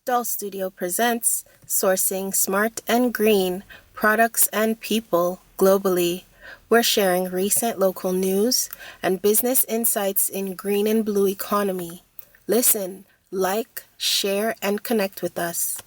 DOL.STUDIO presents Sourcing Smart and Green Products and People Globally. We're sharing recent local news and business insights in green and blue economy. Listen, like, share, and connect with us.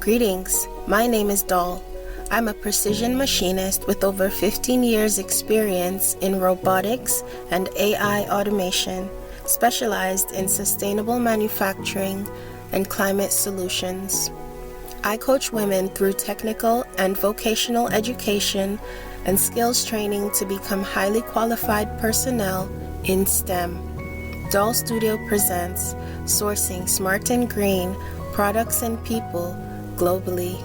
Greetings, my name is Doll. I'm a precision machinist with over 15 years experience in robotics and AI automation, specialized in sustainable manufacturing and climate solutions. I coach women through technical and vocational education and skills training to become highly qualified personnel in STEM. DOL.STUDIO presents Sourcing Smart and Green Products and People Globally.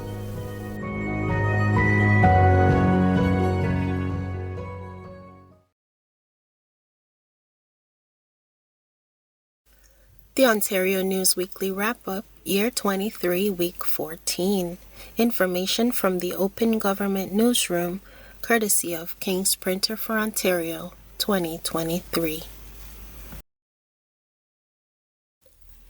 The Ontario News Weekly Wrap-Up, Year 23, Week 14. Information from the Open Government Newsroom, courtesy of King's Printer for Ontario, 2023.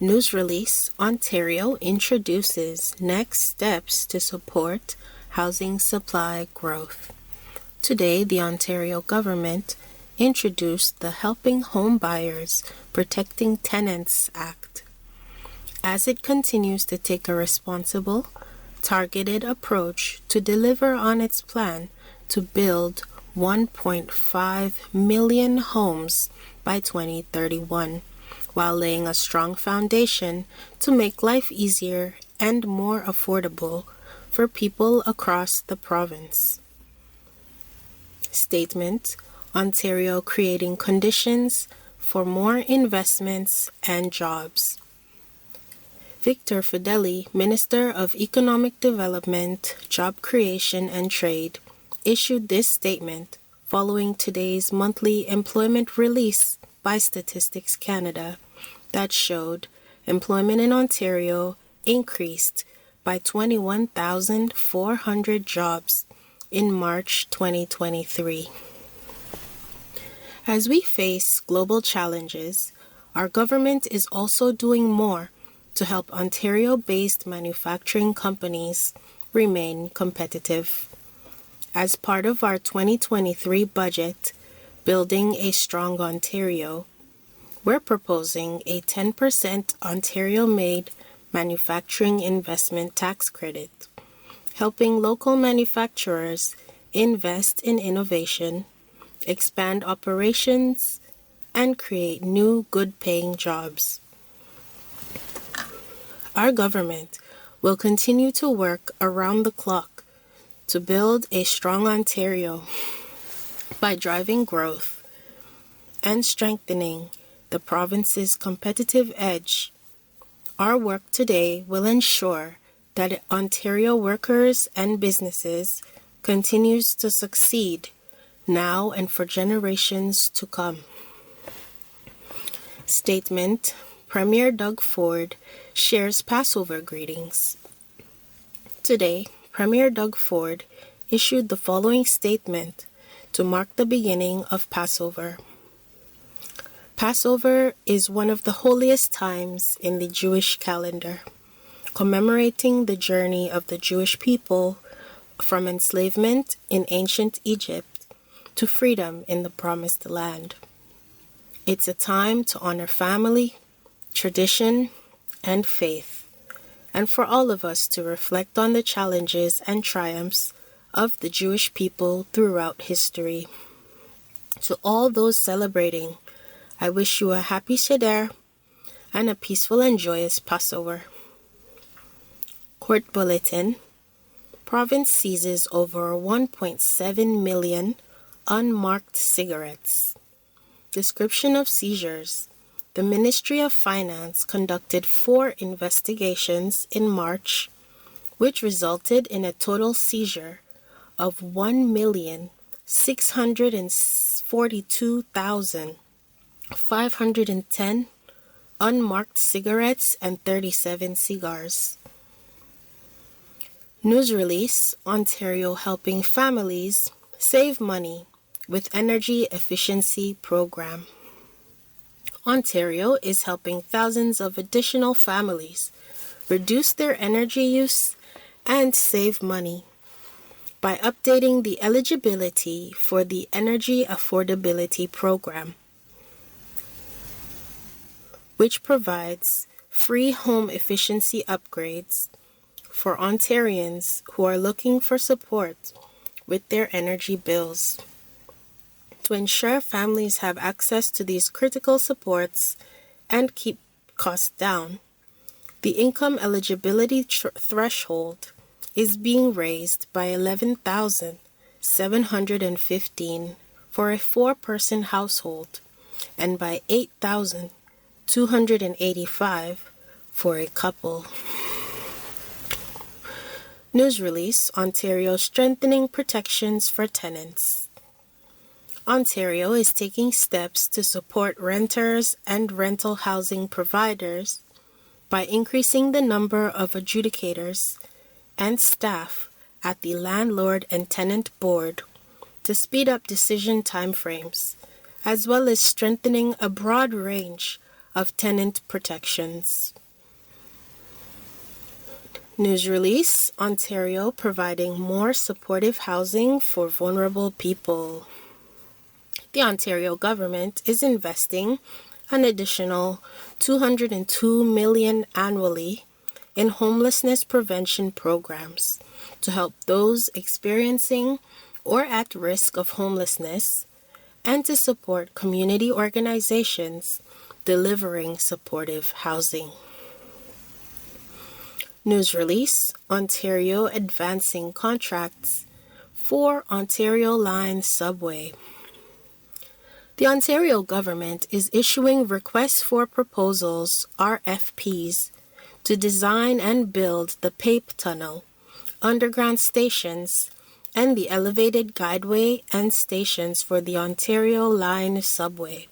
News release: Ontario introduces next steps to support housing supply growth. Today, the Ontario government introduced the Helping Home Buyers Protecting Tenants Act. As it continues to take a responsible, targeted approach to deliver on its plan to build 1.5 million homes by 2031, while laying a strong foundation to make life easier and more affordable for people across the province. Statement: Ontario creating conditions for more investments and jobs. Victor Fedeli, Minister of Economic Development, Job Creation and Trade, issued this statement following today's monthly employment release by Statistics Canada that showed employment in Ontario increased by 21,400 jobs in March 2023. As we face global challenges, our government is also doing more to help Ontario-based manufacturing companies remain competitive. As part of our 2023 budget, Building a Strong Ontario, we're proposing a 10% Ontario-made manufacturing investment tax credit, helping local manufacturers invest in innovation, expand operations, and create new good-paying jobs. Our government will continue to work around the clock to build a strong Ontario by driving growth and strengthening the province's competitive edge. Our work today will ensure that Ontario workers and businesses continues to succeed now and for generations to come. Statement: Premier Doug Ford shares Passover greetings. Today, Premier Doug Ford issued the following statement to mark the beginning of Passover. Passover is one of the holiest times in the Jewish calendar, commemorating the journey of the Jewish people from enslavement in ancient Egypt to freedom in the Promised Land. It's a time to honor family, tradition, and faith, and for all of us to reflect on the challenges and triumphs of the Jewish people throughout history. To all those celebrating, I wish you a happy Seder and a peaceful and joyous Passover. Court Bulletin: Province seizes over 1.7 million unmarked cigarettes. Description of seizures: The Ministry of Finance conducted 4 investigations in March, which resulted in a total seizure of 1,642,510 unmarked cigarettes and 37 cigars. News release, Ontario helping families save money with energy efficiency program. Ontario is helping thousands of additional families reduce their energy use and save money by updating the eligibility for the Energy Affordability Program, which provides free home efficiency upgrades for Ontarians who are looking for support with their energy bills. To ensure families have access to these critical supports and keep costs down, the income eligibility threshold is being raised by $11,715 for a 4-person household and by $8,285 for a couple. News release, Ontario strengthening protections for tenants. Ontario is taking steps to support renters and rental housing providers by increasing the number of adjudicators and staff at the Landlord and Tenant Board to speed up decision timeframes, as well as strengthening a broad range of tenant protections. News release, Ontario providing more supportive housing for vulnerable people. The Ontario government is investing an additional $202 million annually in homelessness prevention programs to help those experiencing or at risk of homelessness and to support community organizations delivering supportive housing. News release, Ontario advancing contracts for Ontario Line Subway. The Ontario government is issuing requests for proposals, RFPs, to design and build the PAPE Tunnel, underground stations, and the elevated guideway and stations for the Ontario Line Subway,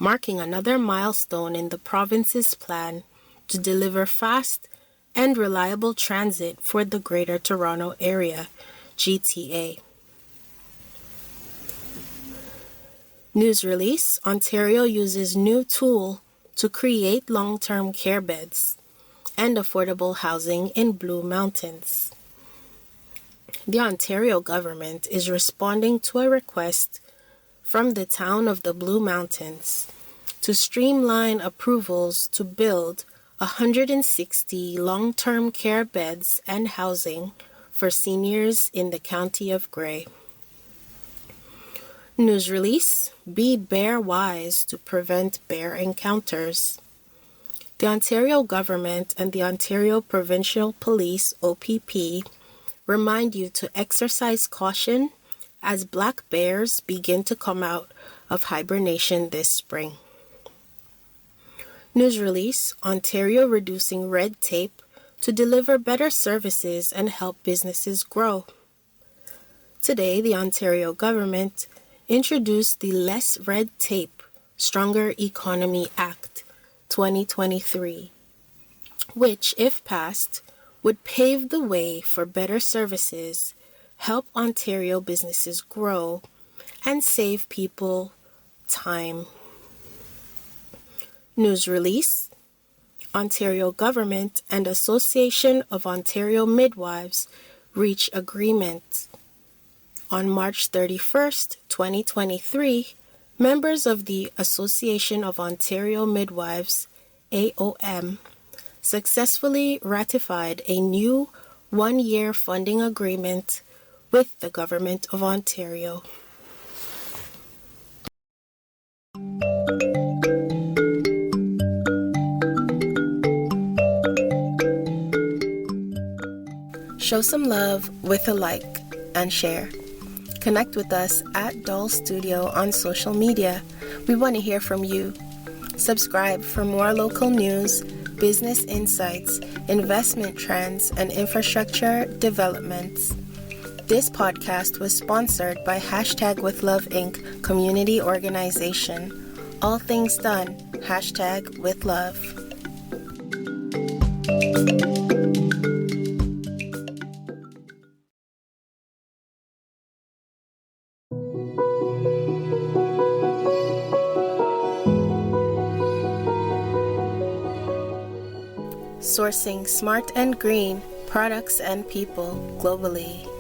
marking another milestone in the province's plan to deliver fast and reliable transit for the Greater Toronto Area, GTA. News release, Ontario uses new tool to create long-term care beds and affordable housing in Blue Mountains. The Ontario government is responding to a request from the town of the Blue Mountains to streamline approvals to build 160 long-term care beds and housing for seniors in the County of Grey. News release, Be Bear Wise to Prevent Bear Encounters. The Ontario government and the Ontario Provincial Police, OPP, remind you to exercise caution as black bears begin to come out of hibernation this spring. News release, Ontario reducing red tape to deliver better services and help businesses grow. Today, the Ontario government introduced the Less Red Tape, Stronger Economy Act 2023, which, if passed, would pave the way for better services, help Ontario businesses grow, and save people time. News release, Ontario government and Association of Ontario Midwives reach agreement. On March 31st, 2023, members of the Association of Ontario Midwives, AOM, successfully ratified a new one-year funding agreement with the Government of Ontario. Show some love with a like and share. Connect with us at DOL.STUDIO on social media. We want to hear from you. Subscribe for more local news, business insights, investment trends, and infrastructure developments. This podcast was sponsored by #WithLove Inc. community organization. All things done, #WithLove. sourcing smart and green products and people globally.